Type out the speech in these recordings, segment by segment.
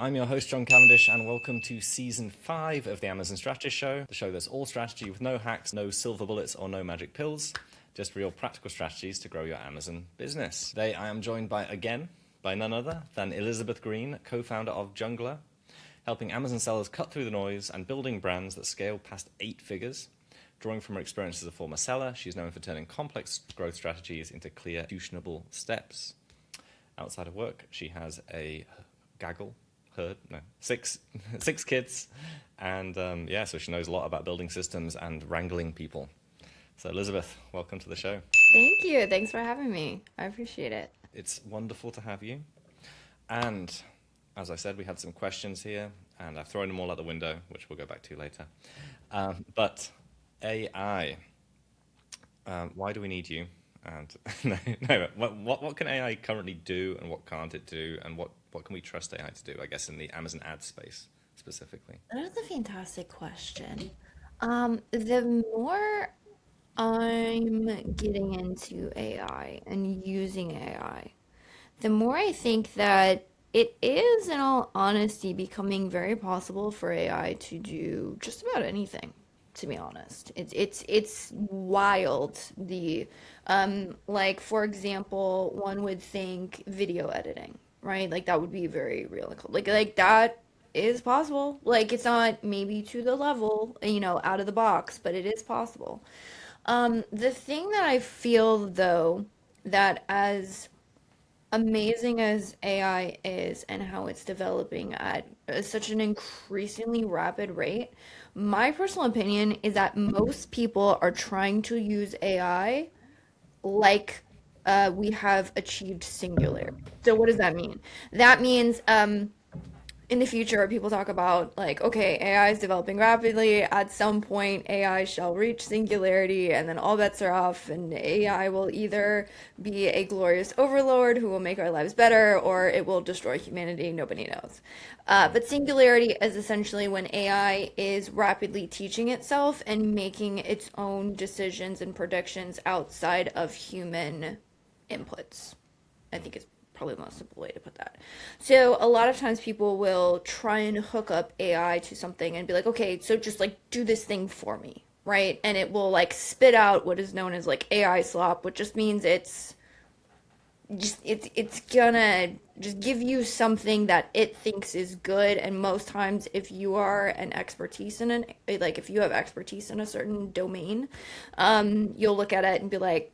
I'm your host, John Cavendish, and welcome to Season 5 of the Amazon Strategist Show, the show that's all strategy with no hacks, no silver bullets, or no magic pills, just real practical strategies to grow your Amazon business. Today, I am joined by none other than Elizabeth Greene, co-founder of Junglr, helping Amazon sellers cut through the noise and building brands that scale past 8 figures. Drawing from her experience as a former seller, she's known for turning complex growth strategies into clear, executionable steps. Outside of work, she has six kids, and so she knows a lot about building systems and wrangling people. So Elizabeth, welcome to the show. Thank you. Thanks for having me. I appreciate it. It's wonderful to have you. And as I said, we had some questions here, and I've thrown them all out the window, which we'll go back to later. But AI, why do we need you? And what can AI currently do, and what can't it do, and what can we trust AI to do, I guess, in the Amazon ad space specifically? That is a fantastic question. The more I'm getting into AI and using AI, the more I think that it is, in all honesty, becoming very possible for AI to do just about anything, to be honest. It's wild. Like for example, one would think video editing, right? Like that would be very real. Like that is possible. Like it's not maybe to the level, out of the box, but it is possible. The thing that I feel though, that as amazing as AI is and how it's developing at such an increasingly rapid rate, my personal opinion is that most people are trying to use AI like we have achieved singularity. So what does that mean? That means in the future, people talk about like, okay, AI is developing rapidly. At some point, AI shall reach singularity, and then all bets are off, and AI will either be a glorious overlord who will make our lives better, or it will destroy humanity. Nobody knows. But singularity is essentially when AI is rapidly teaching itself and making its own decisions and predictions outside of human inputs. I think it's probably the most simple way to put that. So a lot of times people will try and hook up AI to something and be like, okay, so just like do this thing for me, right? And it will like spit out what is known as like AI slop, which just means it's gonna just give you something that it thinks is good. And most times if you are an expertise in if you have expertise in a certain domain, you'll look at it and be like,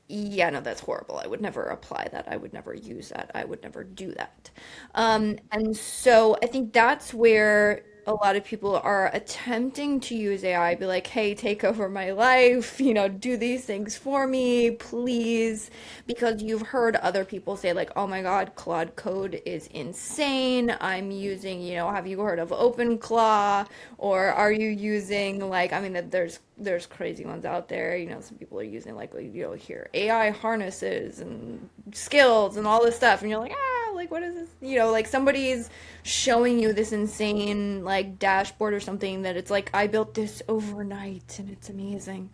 yeah, no, that's horrible. I would never apply that. I would never use that. I would never do that. And so I think that's where a lot of people are attempting to use AI, be like, hey, take over my life, do these things for me, please. Because you've heard other people say, like, oh my God, Claude Code is insane. I'm using, have you heard of OpenClaw? Or are you using, like, I mean, there's crazy ones out there. Some people are using like here AI harnesses and skills and all this stuff, and you're like, like what is this? Like somebody's showing you this insane like dashboard or something that it's like I built this overnight and it's amazing.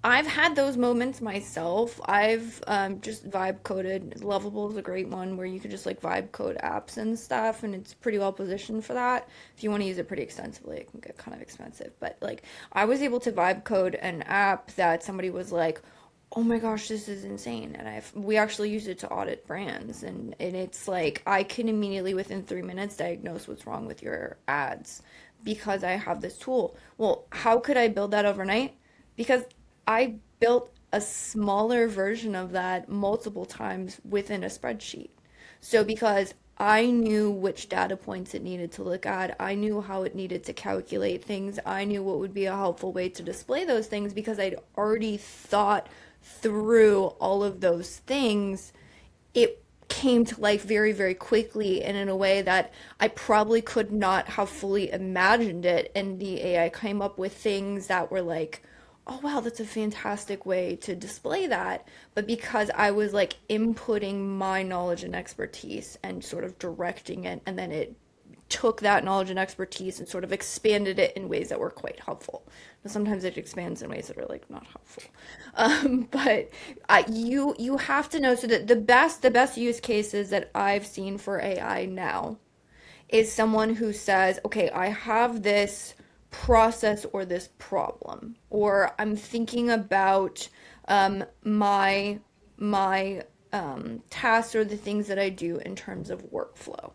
I've had those moments myself. I've just vibe coded. Lovable is a great one where you could just like vibe code apps and stuff, and it's pretty well positioned for that. If you want to use it pretty extensively, it can get kind of expensive. But like, I was able to vibe code an app that somebody was like, "Oh my gosh, this is insane!" And we actually used it to audit brands, and it's like I can immediately within 3 minutes diagnose what's wrong with your ads because I have this tool. Well, how could I build that overnight? Because I built a smaller version of that multiple times within a spreadsheet. So because I knew which data points it needed to look at, I knew how it needed to calculate things, I knew what would be a helpful way to display those things because I'd already thought through all of those things. It came to life very, very quickly and in a way that I probably could not have fully imagined it. And the AI came up with things that were like, oh wow, that's a fantastic way to display that. But because I was like inputting my knowledge and expertise and sort of directing it, and then it took that knowledge and expertise and sort of expanded it in ways that were quite helpful. But sometimes it expands in ways that are like not helpful. But you have to know, so that the best use cases that I've seen for AI now is someone who says, okay, I have this process or this problem, or I'm thinking about my tasks or the things that I do in terms of workflow.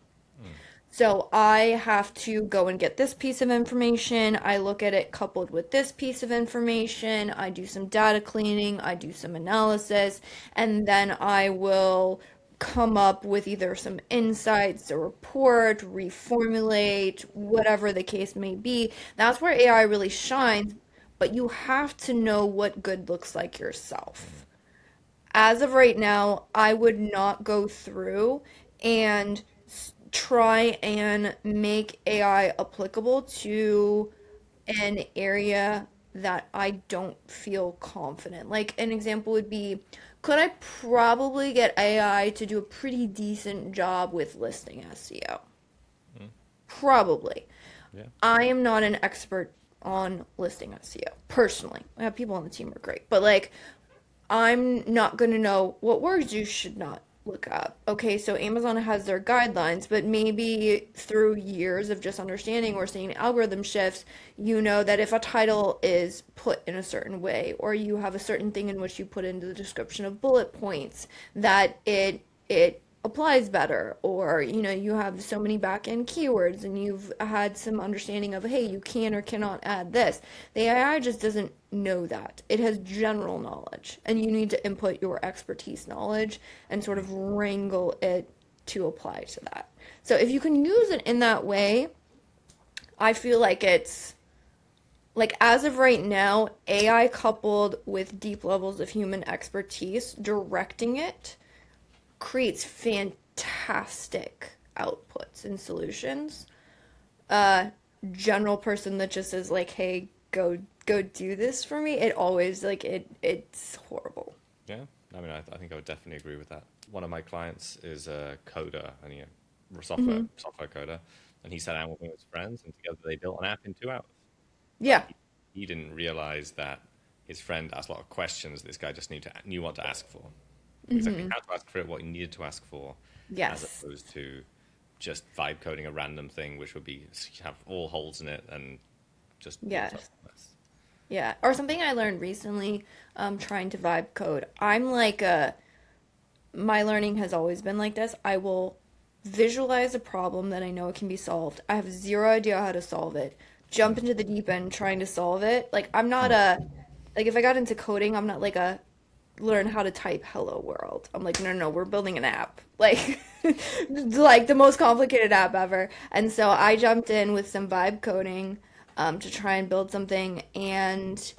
So I have to go and get this piece of information. I look at it coupled with this piece of information. I do some data cleaning. I do some analysis. And then I will come up with either some insights, a report, reformulate, whatever the case may be. That's where AI really shines. But you have to know what good looks like yourself. As of right now, I would not go through and try and make AI applicable to an area that I don't feel confident. Like an example would be, could I probably get AI to do a pretty decent job with listing SEO? Mm. Probably. Yeah. I am not an expert on listing SEO personally. I have people on the team who are great, but like I'm not going to know what words you should not look up. Okay, so Amazon has their guidelines, but maybe through years of just understanding or seeing algorithm shifts, you know that if a title is put in a certain way, or you have a certain thing in which you put into the description of bullet points, that it applies better, or you have so many back end keywords and you've had some understanding of, hey, you can or cannot add this. The AI just doesn't know that. It has general knowledge, and you need to input your expertise knowledge and sort of wrangle it to apply to that. So if you can use it in that way, I feel like it's like, as of right now, AI coupled with deep levels of human expertise directing it creates fantastic outputs and solutions. General person that just is like, hey, go do this for me, it always like it's horrible. Yeah, I mean, I think I would definitely agree with that. One of my clients is a coder, and software coder, and he sat down with me with his friends, and together they built an app in 2 hours. But Yeah. he didn't realize that his friend asked a lot of questions. This guy just knew what to ask for, exactly how to ask for it, what he needed to ask for, as Yes. opposed to just vibe coding a random thing, which would be have all holes in it and just built up Yes. a mess. Yeah. Or something I learned recently, trying to vibe code. I'm like a My learning has always been like this. I will visualize a problem that I know it can be solved. I have zero idea how to solve it. Jump into the deep end trying to solve it. Like I'm not a like if I got into coding, I'm not like a learn how to type hello world. I'm like, no, no, no, we're building an app. Like like the most complicated app ever. And so I jumped in with some vibe coding to try and build something and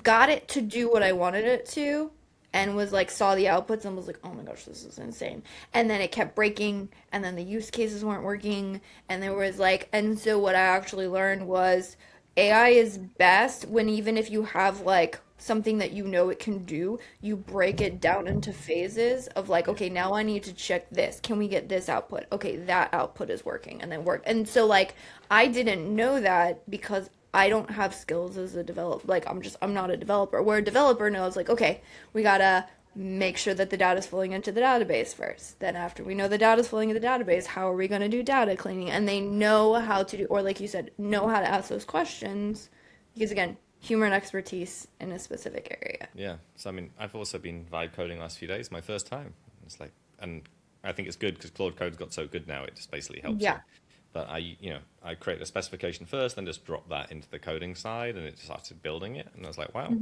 got it to do what I wanted it to, and was like saw the outputs and was like, "Oh my gosh, this is insane." And then it kept breaking, and then the use cases weren't working, and there was like, and so what I actually learned was AI is best when, even if you have like something that you know it can do, you break it down into phases of like, okay, now I need to check this. Can we get this output? Okay, that output is working, and then work. And so like I didn't know that because I don't have skills as a developer. Like I'm not a developer. Where a developer knows like, okay, we gotta make sure that the data is flowing into the database first. Then after we know the data is flowing into the database, how are we gonna do data cleaning? And they know how to do, or like you said, know how to ask those questions because again, human expertise in a specific area. Yeah. So I mean, I've also been vibe coding last few days. My first time. It's like, and I think it's good because Claude Code's got so good now. It just basically helps you. Yeah. But I create a specification first, then just drop that into the coding side, and it just started building it. And I was like, wow,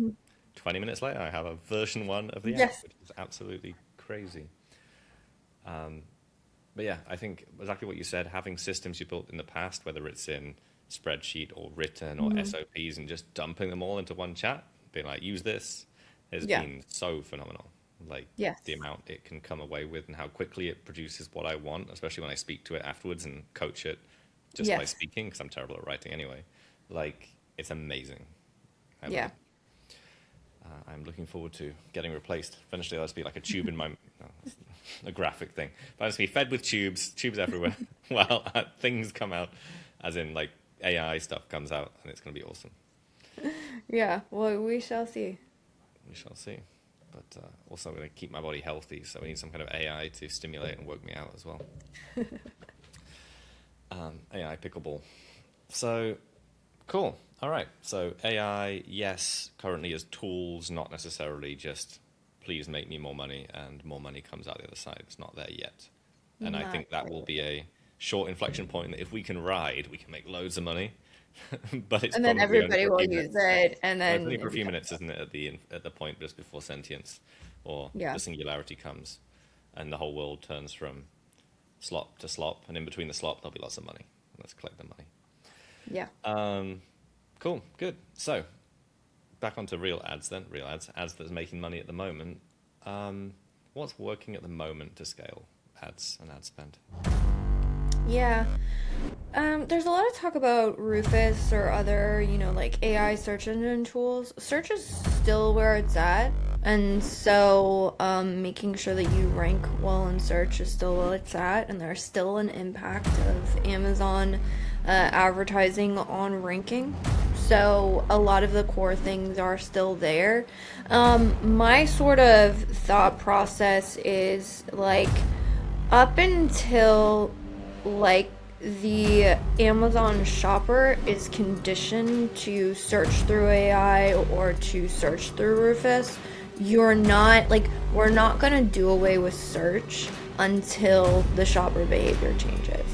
20 minutes later, I have a version 1 of the app, Yes. which is absolutely crazy. But yeah, I think exactly what you said, having systems you built in the past, whether it's in spreadsheet or written or Hmm. SOPs, and just dumping them all into one chat, being like, use this, has Yeah. been so phenomenal. Like Yes. the amount it can come away with and how quickly it produces what I want, especially when I speak to it afterwards and coach it just by Yes. speaking, because I'm terrible at writing anyway. Like, it's amazing. I love Yeah. it. I'm looking forward to getting replaced. Eventually, I'll just be like a tube in my, no, a graphic thing. But I'll just be fed with tubes everywhere. Well, things come out, as in like AI stuff comes out, and it's going to be awesome. Yeah, well, we shall see. We shall see. But also, I'm going to keep my body healthy, so we need some kind of AI to stimulate and work me out as well. AI pickleball. So, cool. All right. So AI, yes, currently as tools, not necessarily just please make me more money and more money comes out the other side. It's not there yet. And I Not think that will be a short inflection point that if we can ride, we can make loads of money. But it's And then probably only everybody for a will few use minutes. it, and Well, it's then only for it a few becomes, minutes, isn't it, at the point just before sentience or yeah, the singularity comes, and the whole world turns from slop to slop, and in between the slop there'll be lots of money. Let's collect the money. yeah. Cool, good. So back onto real ads then. Real ads that's making money at the moment. What's working at the moment to scale ads and ad spend? Yeah. There's a lot of talk about Rufus or other, like AI search engine tools. Search is still where it's at, and so making sure that you rank well in search is still where it's at, and there's still an impact of Amazon advertising on ranking. So a lot of the core things are still there. My sort of thought process is like up until like the Amazon shopper is conditioned to search through AI or to search through Rufus, you're not like we're not gonna do away with search until the shopper behavior changes.